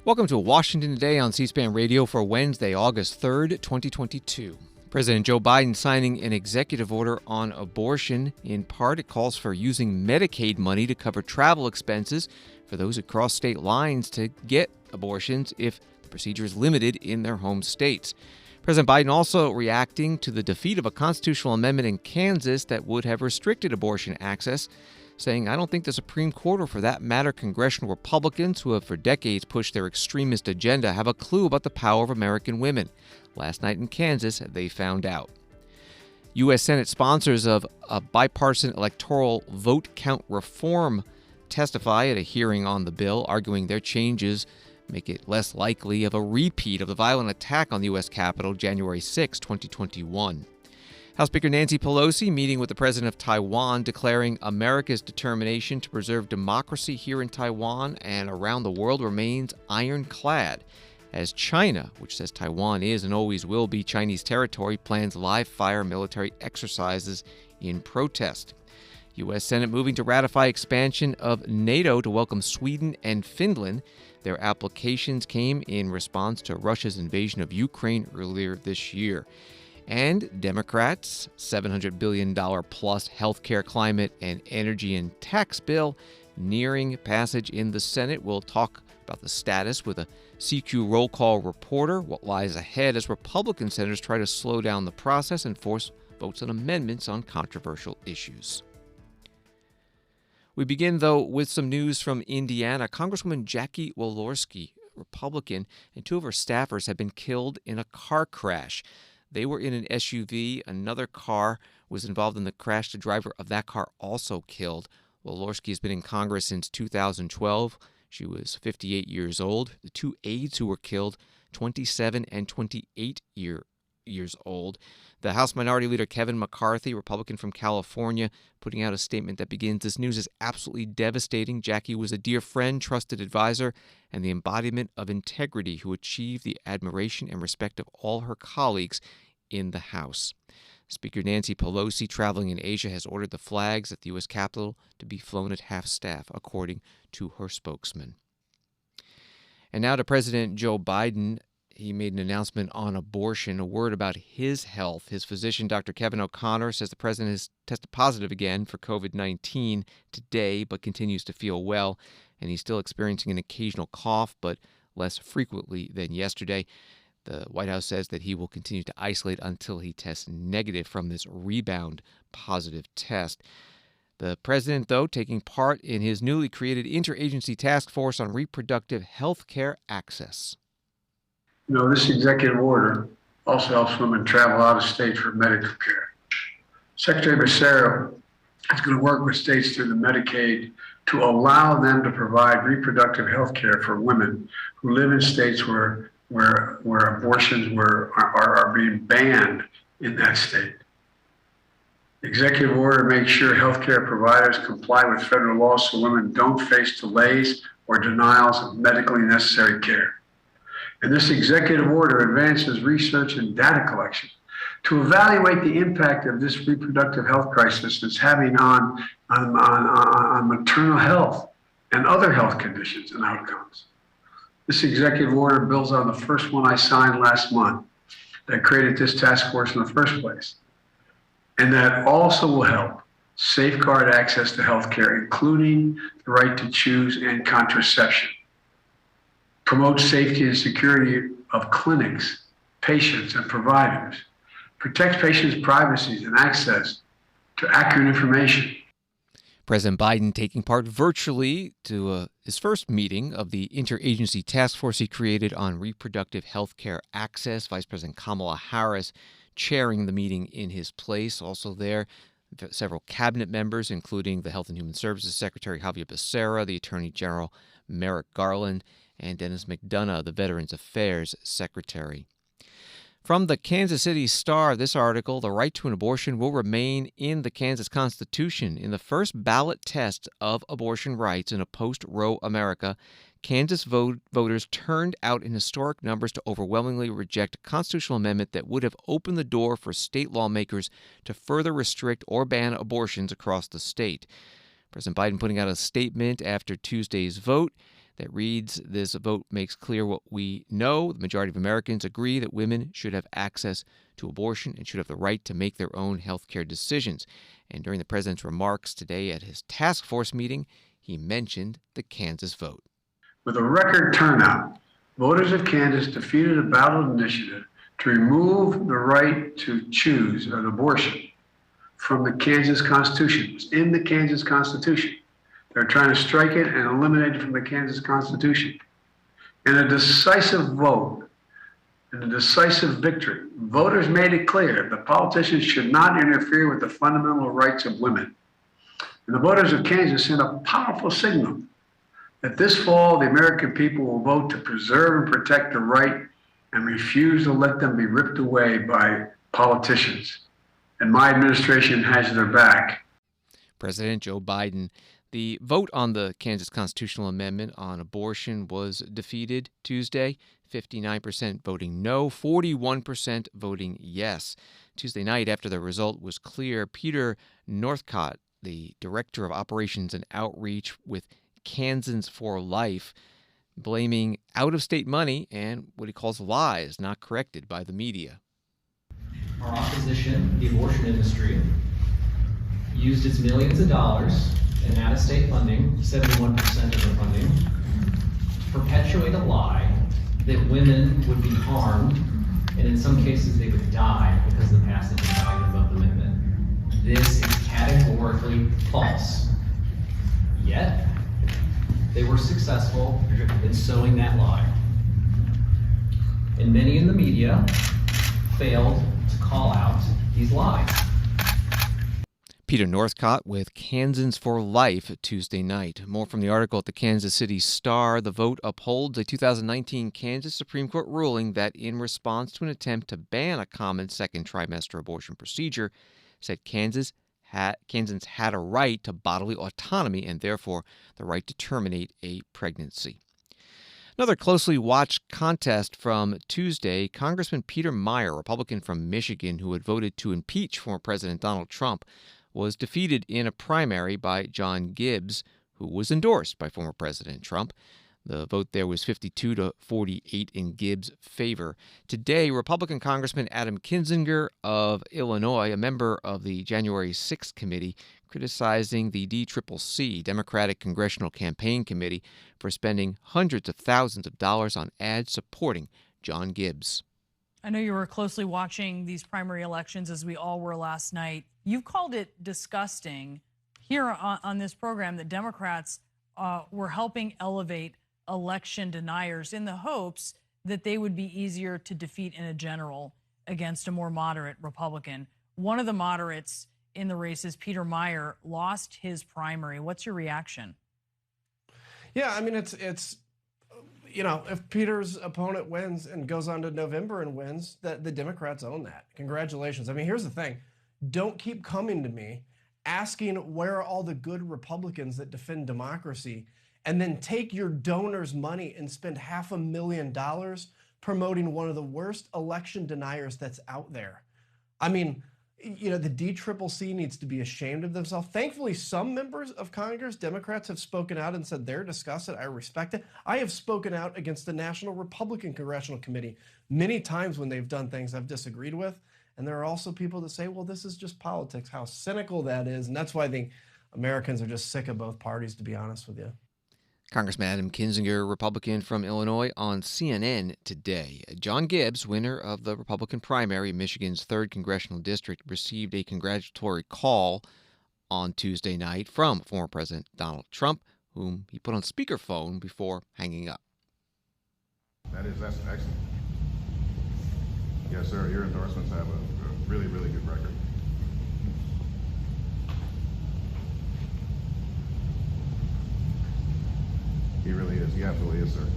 Welcome to Washington Today on C-SPAN Radio for Wednesday, August 3rd, 2022. President Joe Biden signing an executive order on abortion. In part, it calls for using Medicaid money to cover travel expenses for those who cross state lines to get abortions if the procedure is limited in their home states. President Biden also reacting to the defeat of a constitutional amendment in Kansas that would have restricted abortion access, saying, "I don't think the Supreme Court, or for that matter, congressional Republicans who have for decades pushed their extremist agenda, have a clue about the power of American women." Last night in Kansas, they found out. U.S. Senate sponsors of a bipartisan electoral vote count reform testify at a hearing on the bill, arguing their changes make it less likely of a repeat of the violent attack on the U.S. Capitol January 6, 2021. House Speaker Nancy Pelosi meeting with the president of Taiwan, declaring America's determination to preserve democracy here in Taiwan and around the world remains ironclad, as China, which says Taiwan is and always will be Chinese territory, plans live-fire military exercises in protest. U.S. Senate moving to ratify expansion of NATO to welcome Sweden and Finland. Their applications came in response to Russia's invasion of Ukraine earlier this year. And Democrats' $700 billion plus healthcare, climate, and energy and tax bill nearing passage in the Senate. We'll talk about the status with a CQ roll call reporter, what lies ahead as Republican senators try to slow down the process and force votes on amendments on controversial issues. We begin, though, with some news from Indiana. Congresswoman Jackie Walorski, Republican, and two of her staffers have been killed in a car crash. They were in an SUV. Another car was involved in the crash. The driver of that car also killed. Walorski has been in Congress since 2012. She was 58 years old. The two aides who were killed, 27 and 28 years old. The House Minority Leader Kevin McCarthy, Republican from California, putting out a statement that begins, "This news is absolutely devastating. Jackie was a dear friend, trusted advisor, and the embodiment of integrity who achieved the admiration and respect of all her colleagues in the House." Speaker Nancy Pelosi, traveling in Asia, has ordered the flags at the U.S. Capitol to be flown at half-staff, according to her spokesman. And now to President Joe Biden. He made an announcement on abortion, a word about his health. His physician, Dr. Kevin O'Connor, says the president has tested positive again for COVID-19 today, but continues to feel well, and he's still experiencing an occasional cough, but less frequently than yesterday. The White House says that he will continue to isolate until he tests negative from this rebound positive test. The president, though, taking part in his newly created interagency task force on reproductive health care access. This executive order also helps women travel out of state for medical care. Secretary Becerra is going to work with states through the Medicaid to allow them to provide reproductive health care for women who live in states where abortions are being banned in that state. The executive order makes sure health care providers comply with federal laws so women don't face delays or denials of medically necessary care. And this executive order advances research and data collection to evaluate the impact of this reproductive health crisis it's having on maternal health and other health conditions and outcomes. This executive order builds on the first one I signed last month that created this task force in the first place. And that also will help safeguard access to health care, including the right to choose and contraception. Promote safety and security of clinics, patients, and providers. Protect patients' privacy and access to accurate information. President Biden taking part virtually to his first meeting of the interagency task force he created on reproductive health care access. Vice President Kamala Harris chairing the meeting in his place. Also there, several cabinet members, including the Health and Human Services Secretary Javier Becerra, the Attorney General Merrick Garland, and Dennis McDonough, the Veterans Affairs Secretary. From the Kansas City Star, this article, "The right to an abortion will remain in the Kansas Constitution." In the first ballot test of abortion rights in a post-Roe America, Kansas voters turned out in historic numbers to overwhelmingly reject a constitutional amendment that would have opened the door for state lawmakers to further restrict or ban abortions across the state. President Biden putting out a statement after Tuesday's vote that reads, "This vote makes clear what we know. The majority of Americans agree that women should have access to abortion and should have the right to make their own health care decisions." And during the president's remarks today at his task force meeting, he mentioned the Kansas vote. With a record turnout, voters of Kansas defeated a ballot initiative to remove the right to choose an abortion from the Kansas Constitution. It was in the Kansas Constitution. They're trying to strike it and eliminate it from the Kansas Constitution. In a decisive vote, in a decisive victory, voters made it clear that politicians should not interfere with the fundamental rights of women. And the voters of Kansas sent a powerful signal that this fall the American people will vote to preserve and protect the right and refuse to let them be ripped away by politicians. And my administration has their back. President Joe Biden. The vote on the Kansas constitutional amendment on abortion was defeated Tuesday, 59% voting no, 41% voting yes. Tuesday night, after the result was clear, Peter Northcott, the director of operations and outreach with Kansans for Life, blaming out-of-state money and what he calls lies not corrected by the media. Our opposition, the abortion industry, used its millions of dollars in out-of-state funding, 71% of the funding, to perpetuate a lie that women would be harmed, and in some cases they would die because of the passage of the Biden vote amendment. This is categorically false. Yet, they were successful in sowing that lie. And many in the media failed to call out these lies. Peter Northcott with Kansans for Life Tuesday night. More from the article at the Kansas City Star. The vote upholds a 2019 Kansas Supreme Court ruling that, in response to an attempt to ban a common second trimester abortion procedure, said Kansans had a right to bodily autonomy and therefore the right to terminate a pregnancy. Another closely watched contest from Tuesday, Congressman Peter Meijer, Republican from Michigan, who had voted to impeach former President Donald Trump, was defeated in a primary by John Gibbs, who was endorsed by former President Trump. The vote there was 52 to 48 in Gibbs' favor. Today, Republican Congressman Adam Kinzinger of Illinois, a member of the January 6th committee, criticizing the DCCC, Democratic Congressional Campaign Committee, for spending hundreds of thousands of dollars on ads supporting John Gibbs. I know you were closely watching these primary elections, as we all were last night. You called it disgusting here on this program that Democrats were helping elevate election deniers in the hopes that they would be easier to defeat in a general against a more moderate Republican. One of the moderates in the race is Peter Meijer, lost his primary. What's your reaction? Yeah, I mean, it's you know, if Peter's opponent wins and goes on to November and wins, the Democrats own that. Congratulations. I mean, here's the thing. Don't keep coming to me asking where are all the good Republicans that defend democracy, and then take your donors' money and spend $500,000 promoting one of the worst election deniers that's out there. I mean, you know, the DCCC needs to be ashamed of themselves. Thankfully, some members of Congress, Democrats, have spoken out and said they're disgusted. I respect it. I have spoken out against the National Republican Congressional Committee many times when they've done things I've disagreed with. And there are also people that say, well, this is just politics, how cynical that is. And that's why I think Americans are just sick of both parties, to be honest with you. Congressman Adam Kinzinger, Republican from Illinois, on CNN today. John Gibbs, winner of the Republican primary in Michigan's 3rd Congressional District, received a congratulatory call on Tuesday night from former President Donald Trump, whom he put on speakerphone before hanging up. That's excellent. Yes, sir. Your endorsements have a really, really good record. He really is. He absolutely is, sir.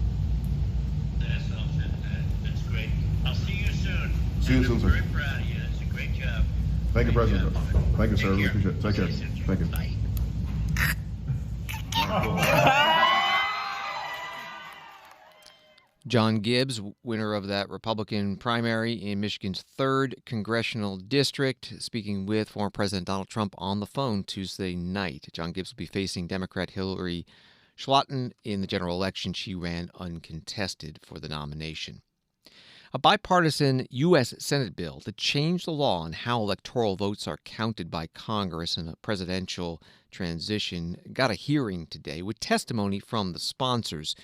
That's awesome. That's great. I'll see you soon. See you soon, sir. I'm very proud of you. That's a great job. Thank you, President. Thank you, sir. We Take care. appreciate it. Take care. See you soon. Thank you. Bye. John Gibbs, winner of that Republican primary in Michigan's 3rd Congressional District, speaking with former President Donald Trump on the phone Tuesday night. John Gibbs will be facing Democrat Hillary Schlatten, in the general election, she ran uncontested for the nomination. A bipartisan U.S. Senate bill to change the law on how electoral votes are counted by Congress in a presidential transition got a hearing today with testimony from the sponsors.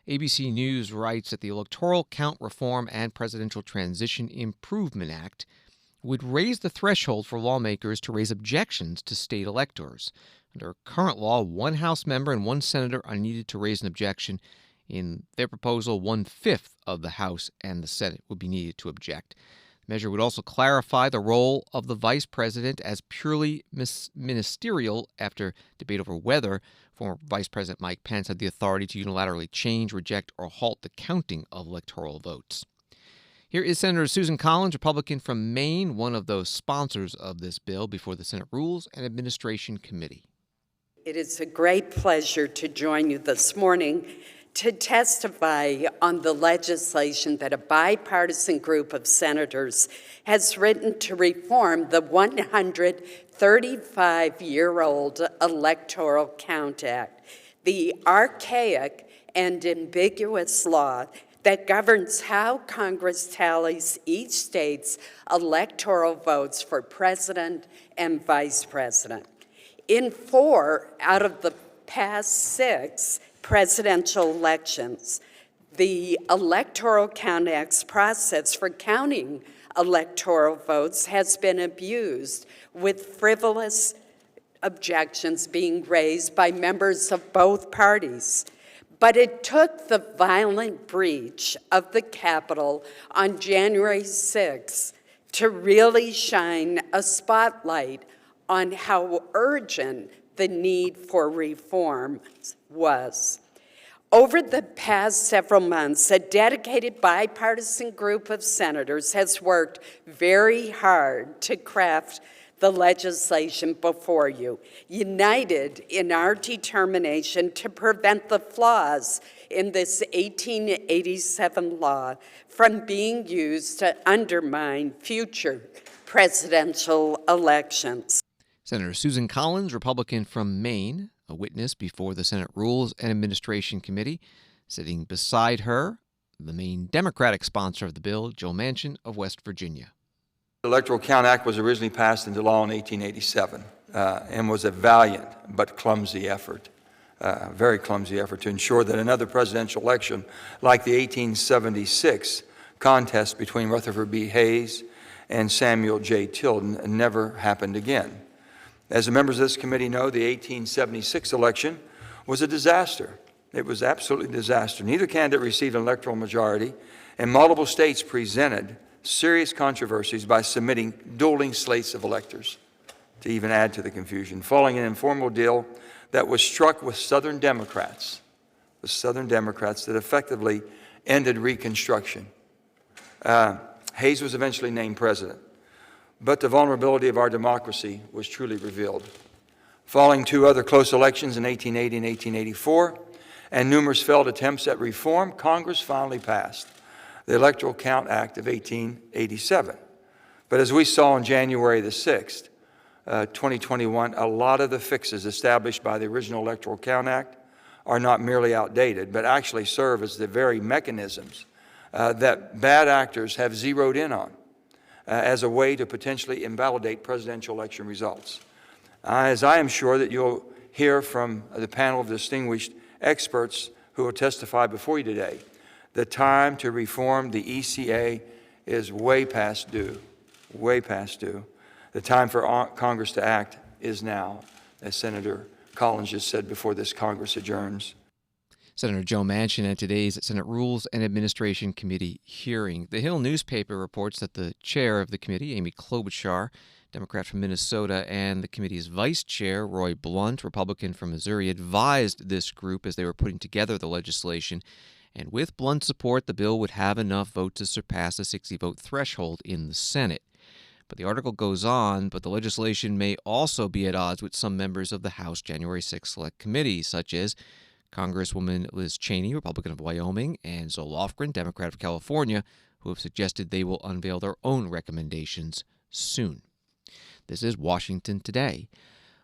ABC News writes that the Electoral Count Reform and Presidential Transition Improvement Act would raise the threshold for lawmakers to raise objections to state electors. Under current law, one House member and one senator are needed to raise an objection. In their proposal, 1/5 of the House and the Senate would be needed to object. The measure would also clarify the role of the vice president as purely ministerial after debate over whether former Vice President Mike Pence had the authority to unilaterally change, reject, or halt the counting of electoral votes. Here is Senator Susan Collins, Republican from Maine, one of those sponsors of this bill before the Senate Rules and Administration Committee. It is a great pleasure to join you this morning to testify on the legislation that a bipartisan group of senators has written to reform the 135-year-old Electoral Count Act, the archaic and ambiguous law that governs how Congress tallies each state's electoral votes for president and vice president. In 4 out of the past 6 presidential elections, the Electoral Count Act's process for counting electoral votes has been abused, with frivolous objections being raised by members of both parties. But it took the violent breach of the Capitol on January 6 to really shine a spotlight on how urgent the need for reform was. Over the past several months, a dedicated bipartisan group of senators has worked very hard to craft the legislation before you, united in our determination to prevent the flaws in this 1887 law from being used to undermine future presidential elections. Senator Susan Collins, Republican from Maine, a witness before the Senate Rules and Administration Committee. Sitting beside her, the Maine Democratic sponsor of the bill, Joe Manchin of West Virginia. The Electoral Count Act was originally passed into law in 1887 and was a valiant but clumsy effort, very clumsy effort to ensure that another presidential election like the 1876 contest between Rutherford B. Hayes and Samuel J. Tilden never happened again. As the members of this committee know, the 1876 election was a disaster. It was absolutely a disaster. Neither candidate received an electoral majority, and multiple states presented serious controversies by submitting dueling slates of electors to even add to the confusion, following an informal deal that was struck with Southern Democrats, that effectively ended Reconstruction. Hayes was eventually named president, but the vulnerability of our democracy was truly revealed. Following 2 other close elections in 1880 and 1884, and numerous failed attempts at reform, Congress finally passed the Electoral Count Act of 1887. But as we saw on January the 6th, 2021, a lot of the fixes established by the original Electoral Count Act are not merely outdated, but actually serve as the very mechanisms that bad actors have zeroed in on as a way to potentially invalidate presidential election results. As I am sure that you'll hear from the panel of distinguished experts who will testify before you today, the time to reform the ECA is way past due, way past due. The time for Congress to act is now, as Senator Collins just said before this Congress adjourns. Senator Joe Manchin at today's Senate Rules and Administration Committee hearing. The Hill newspaper reports that the chair of the committee, Amy Klobuchar, Democrat from Minnesota, and the committee's vice chair, Roy Blunt, Republican from Missouri, advised this group as they were putting together the legislation. And with Blunt's support, the bill would have enough votes to surpass the 60-vote threshold in the Senate. But the article goes on, but the legislation may also be at odds with some members of the House January 6 Select Committee, such as Congresswoman Liz Cheney, Republican of Wyoming, and Zoe Lofgren, Democrat of California, who have suggested they will unveil their own recommendations soon. This is Washington Today.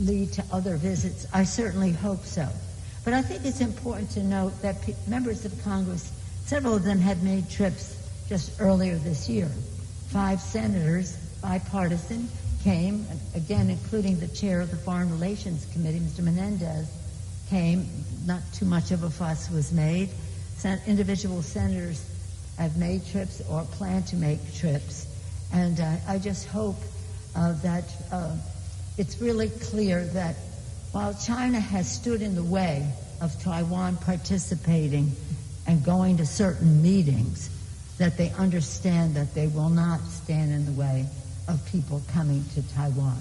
lead to other visits. I certainly hope so. But I think it's important to note that members of Congress, several of them had made trips just earlier this year. 5 senators, bipartisan, came, again, including the chair of the Foreign Relations Committee, Mr. Menendez, came. Not too much of a fuss was made. Individual senators have made trips or plan to make trips. And I just hope that it's really clear that while China has stood in the way of Taiwan participating and going to certain meetings, that they understand that they will not stand in the way of people coming to Taiwan.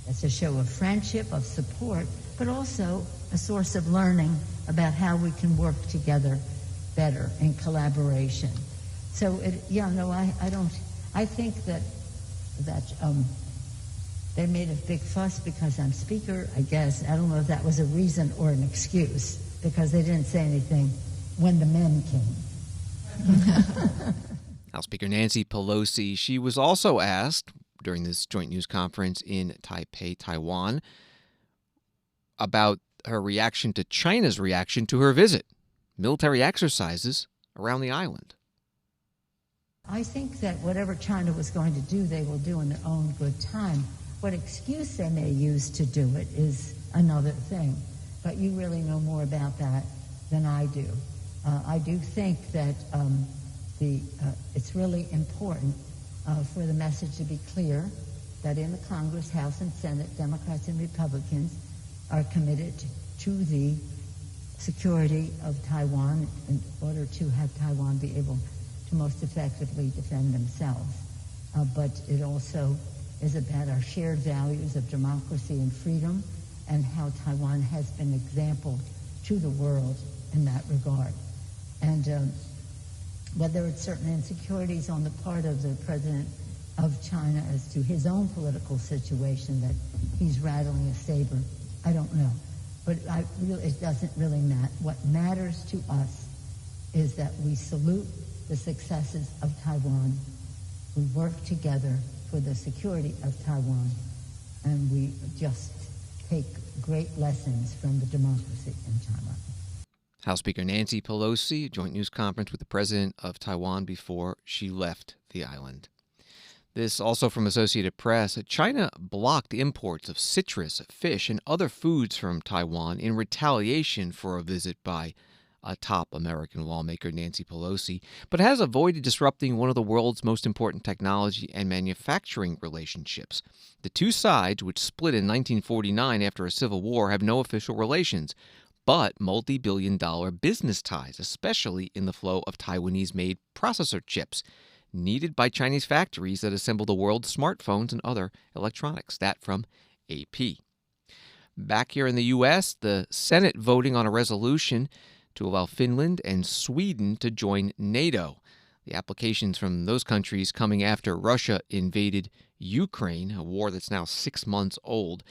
It's a show of friendship, of support, but also a source of learning about how we can work together better in collaboration. So, I think that they made a big fuss because I'm speaker, I guess. I don't know if that was a reason or an excuse, because they didn't say anything when the men came. House Speaker Nancy Pelosi, she was also asked during this joint news conference in Taipei, Taiwan, about her reaction to China's reaction to her visit, military exercises around the island. I think that whatever China was going to do, they will do in their own good time. What excuse they may use to do it is another thing. But you really know more about that than I do. I do think that it's really important for the message to be clear that in the Congress, House, and Senate, Democrats and Republicans are committed to the security of Taiwan in order to have Taiwan be able to most effectively defend themselves. But it also is about our shared values of democracy and freedom and how Taiwan has been an example to the world in that regard. And whether it's certain insecurities on the part of the president of China as to his own political situation that he's rattling a saber, I don't know. But it doesn't really matter. What matters to us is that we salute the successes of Taiwan, we work together for the security of Taiwan, and we just take great lessons from the democracy in Taiwan. House Speaker Nancy Pelosi, joint news conference with the president of Taiwan before she left the island. This also from Associated Press. China blocked imports of citrus, fish, and other foods from Taiwan in retaliation for a visit by a top American lawmaker, Nancy Pelosi, but has avoided disrupting one of the world's most important technology and manufacturing relationships. The two sides, which split in 1949 after a civil war, have no official relations, but multi-billion-dollar business ties, especially in the flow of Taiwanese-made processor chips needed by Chinese factories that assemble the world's smartphones and other electronics. That from AP. Back here in the U.S., the Senate voting on a resolution to allow Finland and Sweden to join NATO. The applications from those countries coming after Russia invaded Ukraine, a war that's now 6 months old.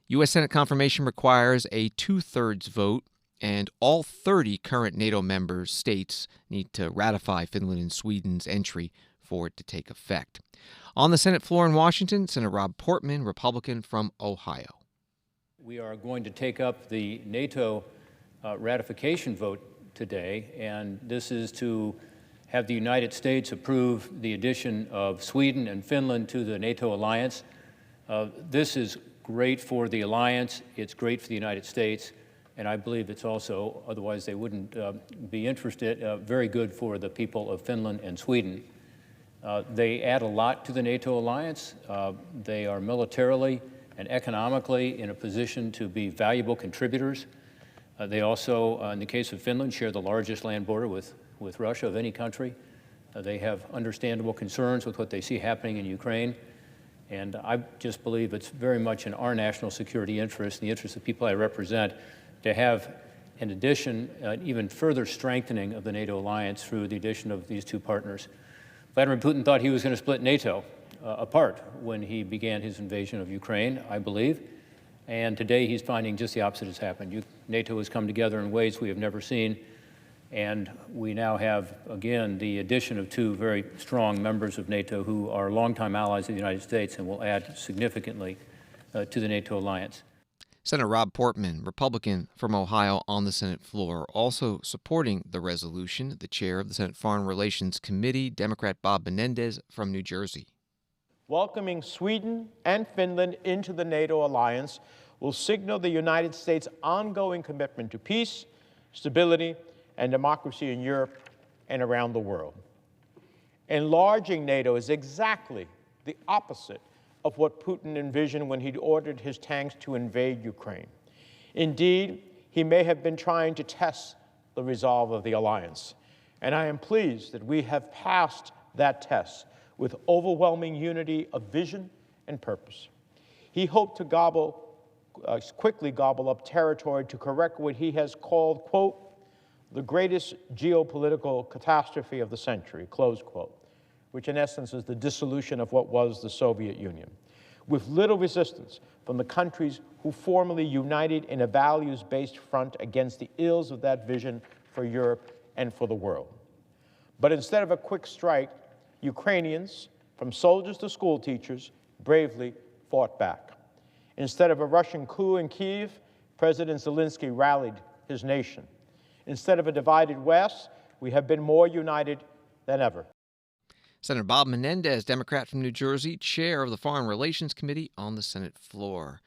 U.S. Senate confirmation requires a 2/3 vote, and all 30 current NATO member states need to ratify Finland and Sweden's entry for it to take effect. On the Senate floor in Washington, Senator Rob Portman, Republican from Ohio. We are going to take up the NATO ratification vote today, and this is to have the United States approve the addition of Sweden and Finland to the NATO alliance. This is great for the alliance, it's great for the United States, and I believe it's also, otherwise they wouldn't be interested, very good for the people of Finland and Sweden. They add a lot to the NATO alliance. They are militarily and economically in a position to be valuable contributors. They also, in the case of Finland, share the largest land border with Russia of any country. They have understandable concerns with what they see happening in Ukraine. And I just believe it's very much in our national security interest, the interest of people I represent, to have, in addition, even further strengthening of the NATO alliance through the addition of these two partners. Vladimir Putin thought he was going to split NATO apart when he began his invasion of Ukraine, I believe. And today he's finding just the opposite has happened. NATO has come together in ways we have never seen. And we now have, again, the addition of two very strong members of NATO who are longtime allies of the United States and will add significantly to the NATO alliance. Senator Rob Portman, Republican from Ohio, on the Senate floor. Also supporting the resolution, the chair of the Senate Foreign Relations Committee, Democrat Bob Menendez from New Jersey. Welcoming Sweden and Finland into the NATO alliance will signal the United States' ongoing commitment to peace, stability, and democracy in Europe and around the world. Enlarging NATO is exactly the opposite of what Putin envisioned when he ordered his tanks to invade Ukraine. Indeed, he may have been trying to test the resolve of the alliance. And I am pleased that we have passed that test with overwhelming unity of vision and purpose. He hoped to quickly gobble up territory to correct what he has called, quote, the greatest geopolitical catastrophe of the century, close quote, which in essence is the dissolution of what was the Soviet Union, with little resistance from the countries who formerly united in a values-based front against the ills of that vision for Europe and for the world. But instead of a quick strike, Ukrainians, from soldiers to school teachers, bravely fought back. Instead of a Russian coup in Kyiv, President Zelensky rallied his nation. Instead of a divided West, we have been more united than ever. Senator Bob Menendez, Democrat from New Jersey, chair of the Foreign Relations Committee, on the Senate floor.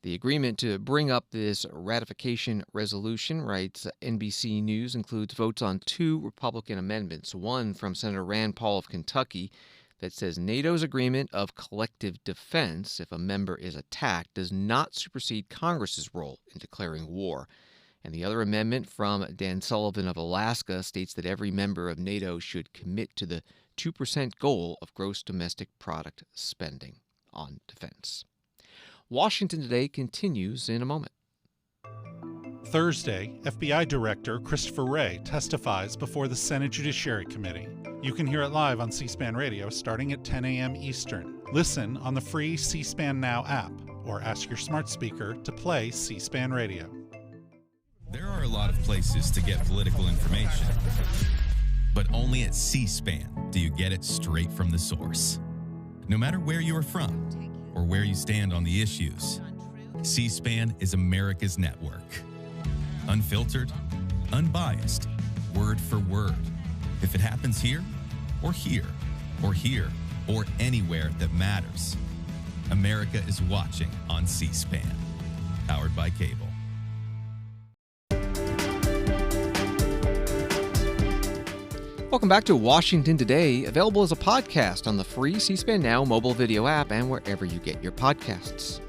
The agreement to bring up this ratification resolution, writes NBC News, includes votes on 2 Republican amendments, one from Senator Rand Paul of Kentucky that says NATO's agreement of collective defense, if a member is attacked, does not supersede Congress's role in declaring war. And the other amendment from Dan Sullivan of Alaska states that every member of NATO should commit to the 2% goal of gross domestic product spending on defense. Washington Today continues in a moment. Thursday, FBI Director Christopher Wray testifies before the Senate Judiciary Committee. You can hear it live on C-SPAN Radio starting at 10 a.m. Eastern. Listen on the free C-SPAN Now app or ask your smart speaker to play C-SPAN Radio. There are a lot of places to get political information, but only at C-SPAN do you get it straight from the source. No matter where you are from or where you stand on the issues, C-SPAN is America's network. Unfiltered, unbiased, word for word. If it happens here, or here, or here, or anywhere that matters, America is watching on C-SPAN, powered by cable. Welcome back to Washington Today, available as a podcast on the free C-SPAN Now mobile video app and wherever you get your podcasts.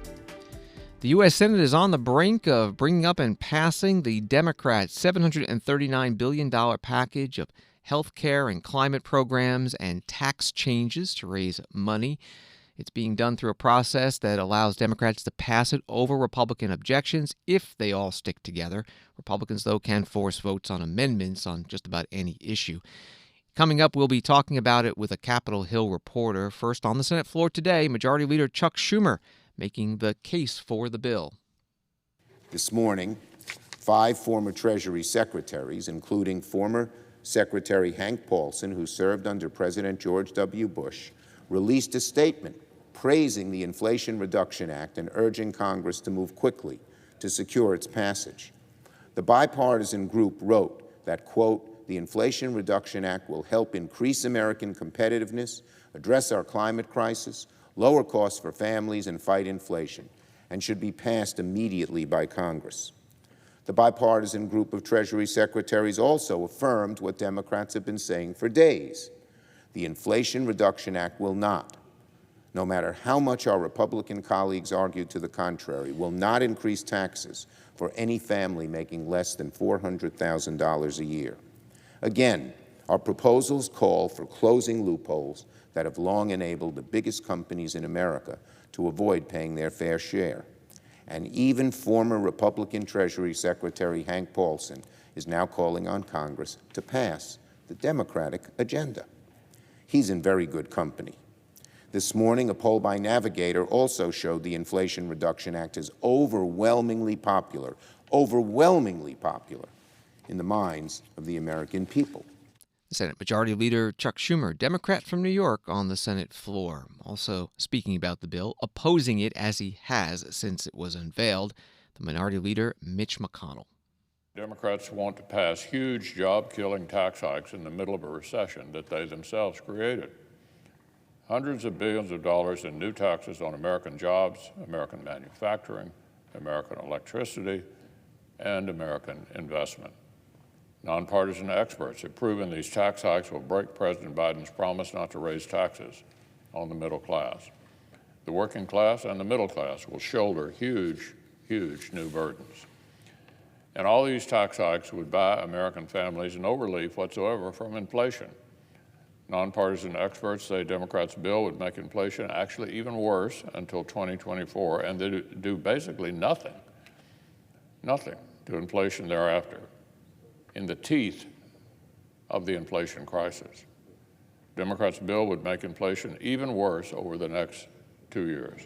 The U.S. Senate is on the brink of bringing up and passing the Democrats' $739 billion package of health care and climate programs and tax changes to raise money. It's being done through a process that allows Democrats to pass it over Republican objections if they all stick together. Republicans, though, can force votes on amendments on just about any issue. Coming up, we'll be talking about it with a Capitol Hill reporter. First, on the Senate floor today, Majority Leader Chuck Schumer making the case for the bill. This morning, 5 former Treasury secretaries, including former Secretary Hank Paulson, who served under President George W. Bush, released a statement praising the Inflation Reduction Act and urging Congress to move quickly to secure its passage. The bipartisan group wrote that, quote, the Inflation Reduction Act will help increase American competitiveness, address our climate crisis, lower costs for families, and fight inflation, and should be passed immediately by Congress. The bipartisan group of Treasury secretaries also affirmed what Democrats have been saying for days. The Inflation Reduction Act will not, no matter how much our Republican colleagues argue to the contrary, will not increase taxes for any family making less than $400,000 a year. Again, our proposals call for closing loopholes that have long enabled the biggest companies in America to avoid paying their fair share. And even former Republican Treasury Secretary Hank Paulson is now calling on Congress to pass the Democratic agenda. He's in very good company. This morning, a poll by Navigator also showed the Inflation Reduction Act is overwhelmingly popular in the minds of the American people. Senate Majority Leader Chuck Schumer, Democrat from New York, on the Senate floor. Also speaking about the bill, opposing it as he has since it was unveiled, the Minority Leader, Mitch McConnell. Democrats want to pass huge job-killing tax hikes in the middle of a recession that they themselves created. Hundreds of billions of dollars in new taxes on American jobs, American manufacturing, American electricity, and American investment. Nonpartisan experts have proven these tax hikes will break President Biden's promise not to raise taxes on the middle class. The working class and the middle class will shoulder huge, huge new burdens. And all these tax hikes would buy American families no relief whatsoever from inflation. Nonpartisan experts say Democrats' bill would make inflation actually even worse until 2024, and they do basically nothing to inflation thereafter, in the teeth of the inflation crisis. Democrats' bill would make inflation even worse over the next 2 years.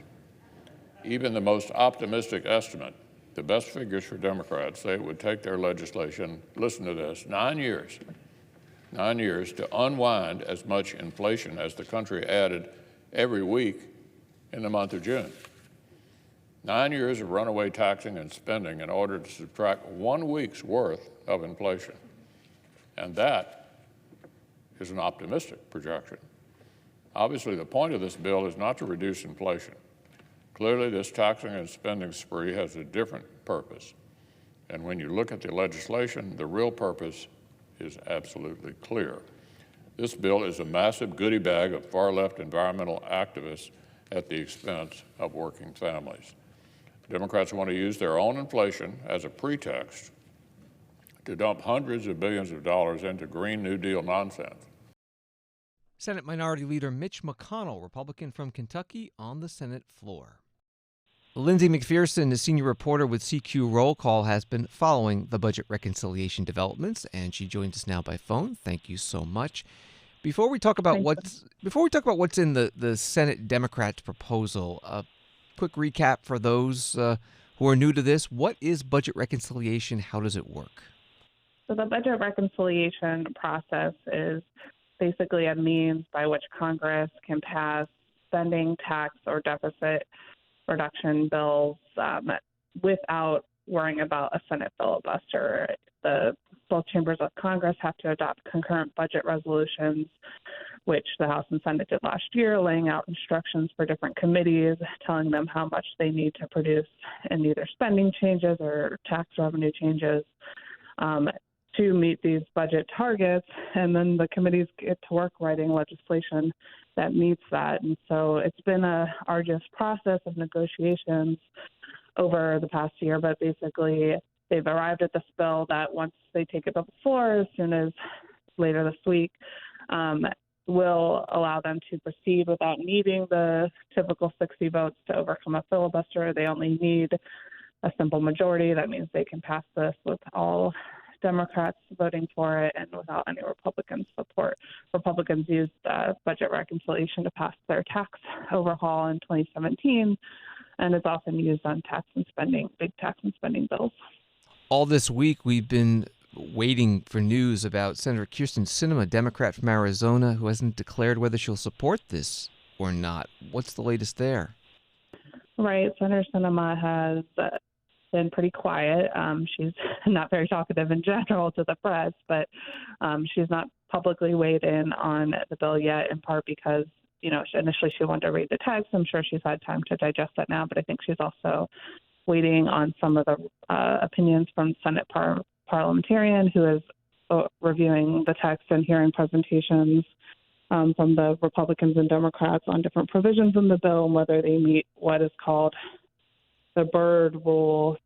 Even the most optimistic estimate, the best figures for Democrats, say it would take their legislation, listen to this, 9 years to unwind as much inflation as the country added every week in the month of June. 9 years of runaway taxing and spending in order to subtract 1 week's worth of inflation. And that is an optimistic projection. Obviously, the point of this bill is not to reduce inflation. Clearly, this taxing and spending spree has a different purpose. And when you look at the legislation, the real purpose is absolutely clear. This bill is a massive goodie bag of far-left environmental activists at the expense of working families. Democrats want to use their own inflation as a pretext to dump hundreds of billions of dollars into Green New Deal nonsense. Senate Minority Leader Mitch McConnell, Republican from Kentucky, on the Senate floor. Lindsey McPherson, a senior reporter with CQ Roll Call, has been following the budget reconciliation developments, and she joins us now by phone. Thank you so much. Before we talk about what's in the Senate Democrats' proposal, a quick recap for those who are new to this. What is budget reconciliation? How does it work? So the budget reconciliation process is basically a means by which Congress can pass spending, tax, or deficit reduction bills without worrying about a Senate filibuster. Both chambers of Congress have to adopt concurrent budget resolutions, which the House and Senate did last year, laying out instructions for different committees, telling them how much they need to produce in either spending changes or tax revenue changes to meet these budget targets. And then the committees get to work writing legislation that meets that. And so it's been an arduous process of negotiations over the past year, but basically they've arrived at this bill that once they take it to the floor, as soon as later this week, will allow them to proceed without needing the typical 60 votes to overcome a filibuster. They only need a simple majority. That means they can pass this with all Democrats voting for it and without any Republican support. Republicans used budget reconciliation to pass their tax overhaul in 2017, and it's often used on big tax and spending bills. All this week, we've been waiting for news about Senator Kyrsten Sinema, Democrat from Arizona, who hasn't declared whether she'll support this or not. What's the latest there? Right. Senator Sinema has been pretty quiet. She's not very talkative in general to the press, but she's not publicly weighed in on the bill yet, in part because, initially she wanted to read the text. I'm sure she's had time to digest that now, but I think she's also waiting on some of the opinions from Senate parliamentarian who is reviewing the text and hearing presentations from the Republicans and Democrats on different provisions in the bill and whether they meet what is called the Byrd Rule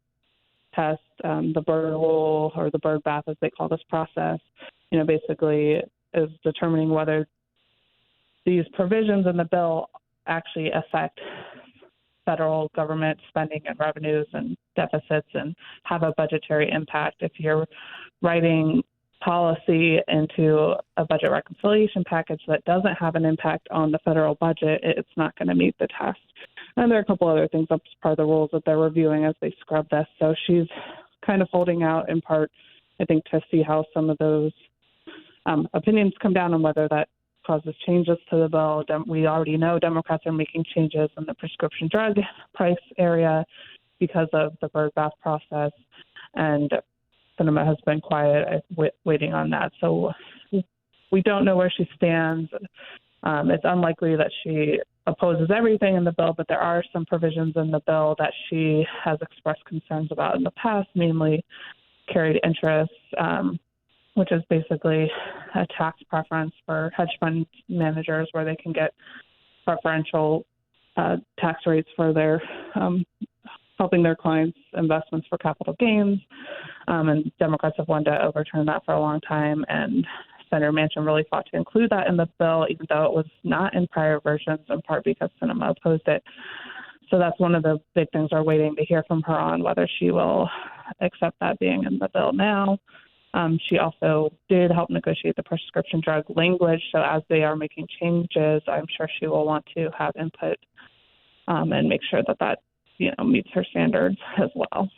test. The Byrd Rule, or the Byrd bath as they call this process, basically is determining whether these provisions in the bill actually affect federal government spending and revenues and deficits and have a budgetary impact. If you're writing policy into a budget reconciliation package that doesn't have an impact on the federal budget, it's not going to meet the test. And there are a couple other things that's part of the rules that they're reviewing as they scrub this. So she's kind of holding out in part, I think, to see how some of those opinions come down and whether that causes changes to the bill. We already know Democrats are making changes in the prescription drug price area because of the bird bath process, and Sinema has been quiet waiting on that. So we don't know where she stands. It's unlikely that she opposes everything in the bill, but there are some provisions in the bill that she has expressed concerns about in the past, namely carried interest, which is basically a tax preference for hedge fund managers where they can get preferential tax rates for their helping their clients' investments for capital gains. And Democrats have wanted to overturn that for a long time, and Senator Manchin really fought to include that in the bill, even though it was not in prior versions, in part because Sinema opposed it. So that's one of the big things we're waiting to hear from her on, whether she will accept that being in the bill now. She also did help negotiate the prescription drug language. So as they are making changes, I'm sure she will want to have input and make sure that meets her standards as well.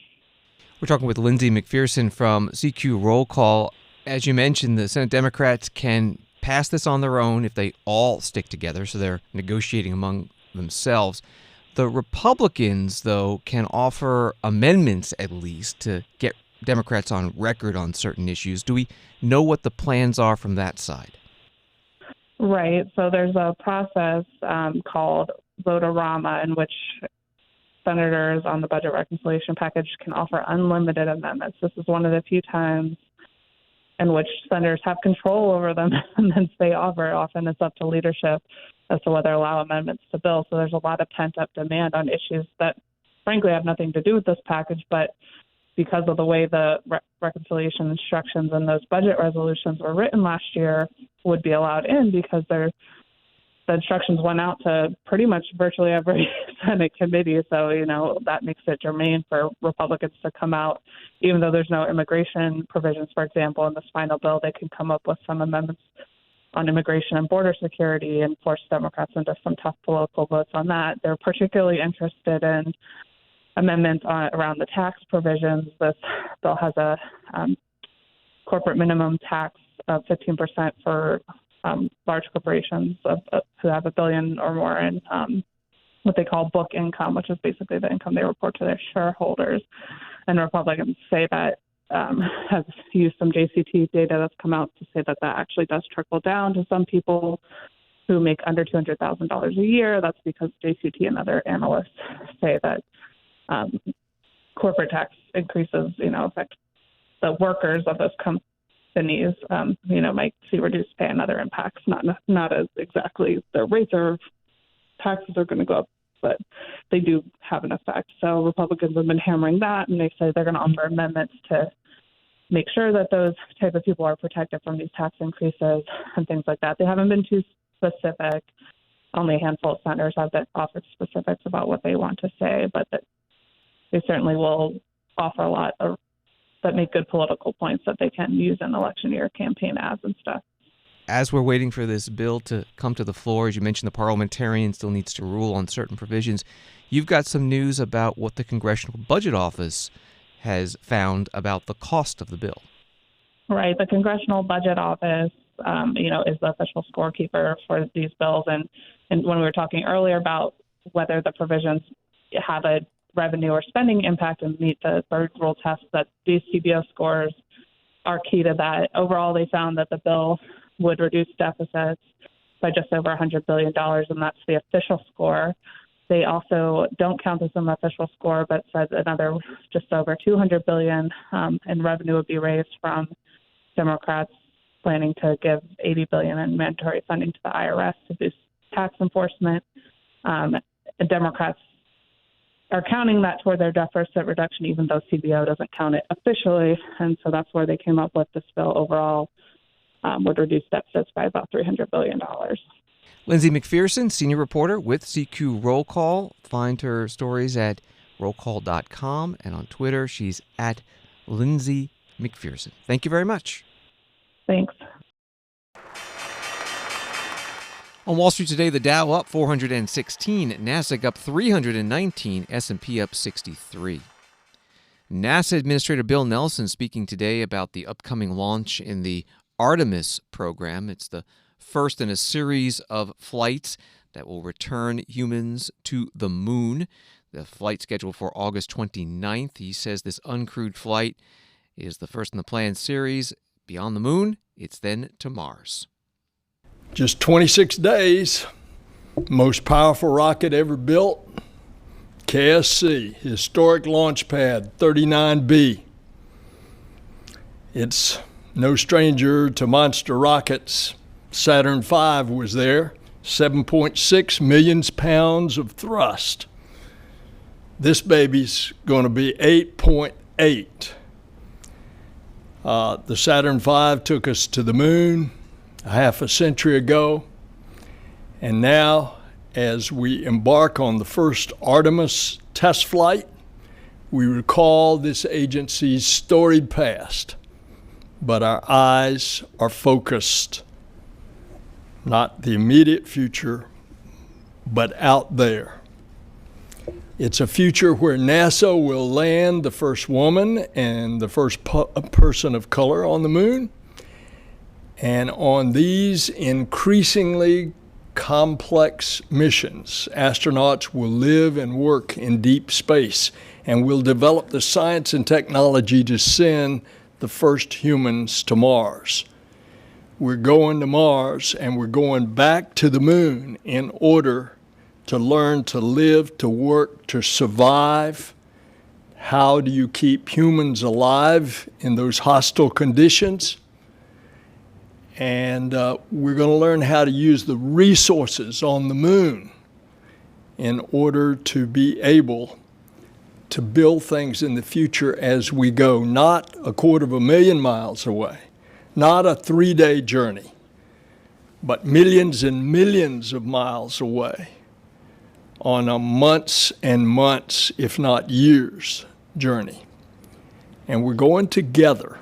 We're talking with Lindsey McPherson from CQ Roll Call. As you mentioned, the Senate Democrats can pass this on their own if they all stick together, so they're negotiating among themselves. The Republicans, though, can offer amendments at least to get Democrats on record on certain issues. Do we know what the plans are from that side? Right. So there's a process called Vote-A-Rama in which senators on the budget reconciliation package can offer unlimited amendments. This is one of the few times in which senators have control over the amendments they offer. Often it's up to leadership as to whether to allow amendments to bills. So there's a lot of pent-up demand on issues that, frankly, have nothing to do with this package, but because of the way the reconciliation instructions and those budget resolutions were written last year, would be allowed in because the instructions went out to pretty much virtually every Senate committee. So, that makes it germane for Republicans to come out, even though there's no immigration provisions, for example, in this final bill, they can come up with some amendments on immigration and border security and force Democrats into some tough political votes on that. They're particularly interested in amendments around the tax provisions. This bill has a corporate minimum tax of 15% for large corporations who have $1 billion or more in what they call book income, which is basically the income they report to their shareholders. And Republicans say that have used some JCT data that's come out to say that actually does trickle down to some people who make under $200,000 a year. That's because JCT and other analysts say that corporate tax increases, affect the workers of those companies, might see reduced pay and other impacts, not as exactly their rates or taxes are going to go up, but they do have an effect. So Republicans have been hammering that, and they say they're going to offer amendments to make sure that those type of people are protected from these tax increases and things like that. They haven't been too specific. Only a handful of senators have offered specifics about what they want to say, but they certainly will offer a lot that make good political points that they can use in election year campaign ads and stuff. As we're waiting for this bill to come to the floor, as you mentioned, the parliamentarian still needs to rule on certain provisions. You've got some news about what the Congressional Budget Office has found about the cost of the bill. Right. The Congressional Budget Office, is the official scorekeeper for these bills. And when we were talking earlier about whether the provisions have a revenue or spending impact and meet the third rule test, that these CBO scores are key to that. Overall, they found that the bill would reduce deficits by just over $100 billion, and that's the official score. They also don't count this as an official score, but said another just over $200 billion in revenue would be raised from Democrats planning to give $80 billion in mandatory funding to the IRS to boost tax enforcement. And Democrats are counting that toward their deficit reduction, even though CBO doesn't count it officially. And so that's where they came up with this bill overall would reduce deficits by about $300 billion. Lindsey McPherson, senior reporter with CQ Roll Call. Find her stories at rollcall.com, and on Twitter, she's at Lindsey McPherson. Thank you very much. Thanks. On Wall Street today, the Dow up 416, NASDAQ up 319, S&P up 63. NASA Administrator Bill Nelson speaking today about the upcoming launch in the Artemis program. It's the first in a series of flights that will return humans to the moon. The flight scheduled for August 29th. He says this uncrewed flight is the first in the planned series. Beyond the moon, it's then to Mars. Just 26 days, most powerful rocket ever built, KSC, historic launch pad 39B. It's no stranger to monster rockets. Saturn V was there, 7.6 million pounds of thrust. This baby's going to be 8.8. The Saturn V took us to the moon a half a century ago, and now as we embark on the first Artemis test flight, we recall this agency's storied past, but our eyes are focused not the immediate future, but out there. It's a future where NASA will land the first woman and the first person of color on the moon. And on these increasingly complex missions, astronauts will live and work in deep space and will develop the science and technology to send the first humans to Mars. We're going to Mars and we're going back to the moon in order to learn to live, to work, to survive. How do you keep humans alive in those hostile conditions? And we're going to learn how to use the resources on the moon in order to be able to build things in the future as we go, not 250,000 miles away, not a 3-day journey, but millions and millions of miles away on a months and months, if not years, journey. And we're going together.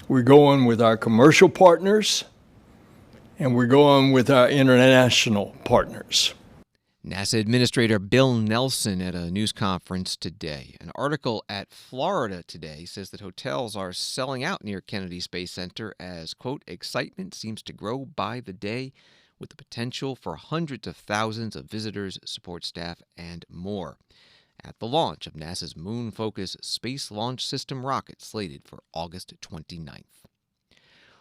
We're going with our commercial partners, and we're going with our international partners. NASA Administrator Bill Nelson at a news conference today. An article at Florida Today says that hotels are selling out near Kennedy Space Center as, quote, excitement seems to grow by the day with the potential for hundreds of thousands of visitors, support staff, and more. At the launch of NASA's Moon Focus Space Launch System rocket slated for August 29th.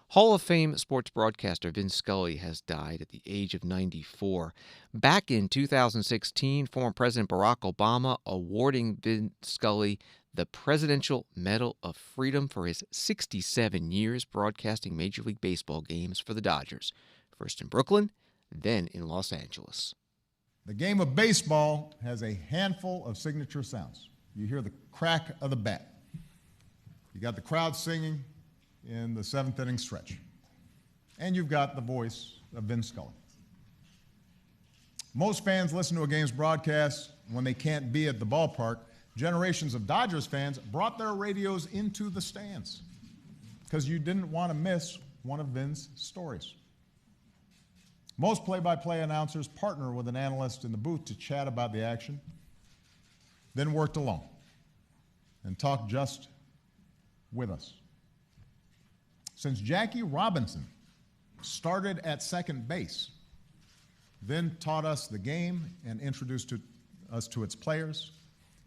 Hall of Fame sports broadcaster Vin Scully has died at the age of 94. Back in 2016, former President Barack Obama awarding Vin Scully the Presidential Medal of Freedom for his 67 years broadcasting Major League Baseball games for the Dodgers, first in Brooklyn, then in Los Angeles. The game of baseball has a handful of signature sounds. You hear the crack of the bat. You got the crowd singing in the 7th inning stretch. And you've got the voice of Vin Scully. Most fans listen to a game's broadcast when they can't be at the ballpark. Generations of Dodgers fans brought their radios into the stands because you didn't want to miss one of Vin's stories. Most play-by-play announcers partner with an analyst in the booth to chat about the action, then worked alone and talked just with us. Since Jackie Robinson started at second base, Vin taught us the game and introduced us to its players.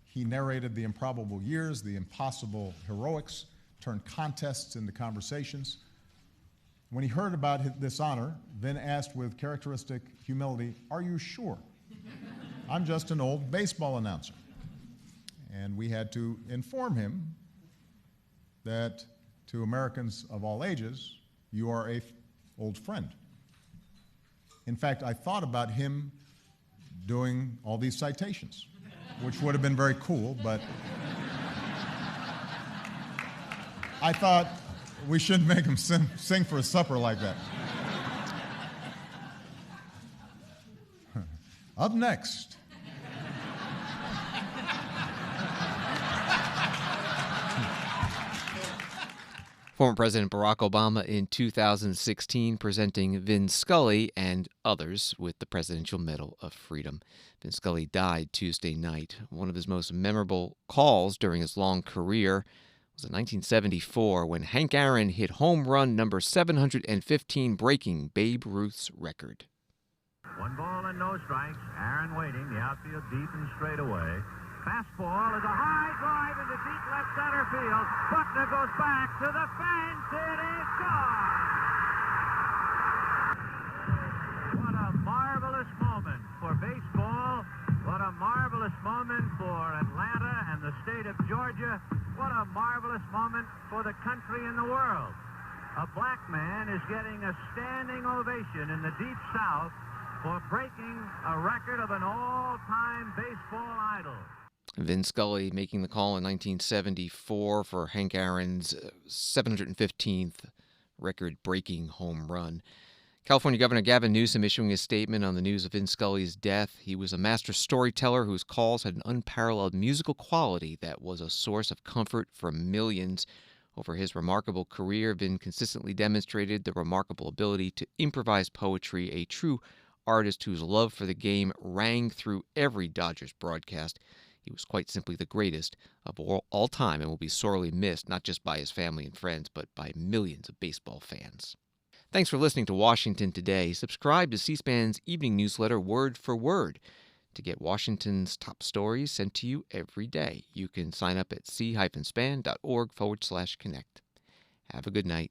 He narrated the improbable years, the impossible heroics, turned contests into conversations. When he heard about this honor, Vin asked with characteristic humility, "Are you sure? I'm just an old baseball announcer." And we had to inform him that to Americans of all ages, you are an old friend. In fact, I thought about him doing all these citations, which would have been very cool, but I thought we shouldn't make him sing for a supper like that. Up next. Former President Barack Obama in 2016 presenting Vin Scully and others with the Presidential Medal of Freedom. Vin Scully died Tuesday night. One of his most memorable calls during his long career was in 1974 when Hank Aaron hit home run number 715, breaking Babe Ruth's record. 1 ball and no strikes. Aaron waiting. The outfield deep and straight away. Fastball is a high drive into deep left center field. Buckner goes back to the fence. It is gone. What a marvelous moment for baseball. What a marvelous moment for Atlanta and the state of Georgia. What a marvelous moment for the country and the world. A black man is getting a standing ovation in the Deep South for breaking a record of an all-time baseball idol. Vin Scully making the call in 1974 for Hank Aaron's 715th record-breaking home run. California Governor Gavin Newsom issuing a statement on the news of Vin Scully's death. He was a master storyteller whose calls had an unparalleled musical quality that was a source of comfort for millions. Over his remarkable career, Vin consistently demonstrated the remarkable ability to improvise poetry, a true artist whose love for the game rang through every Dodgers broadcast. He was quite simply the greatest of all time and will be sorely missed, not just by his family and friends, but by millions of baseball fans. Thanks for listening to Washington Today. Subscribe to C-SPAN's evening newsletter, Word for Word, to get Washington's top stories sent to you every day. You can sign up at c-span.org/connect. Have a good night.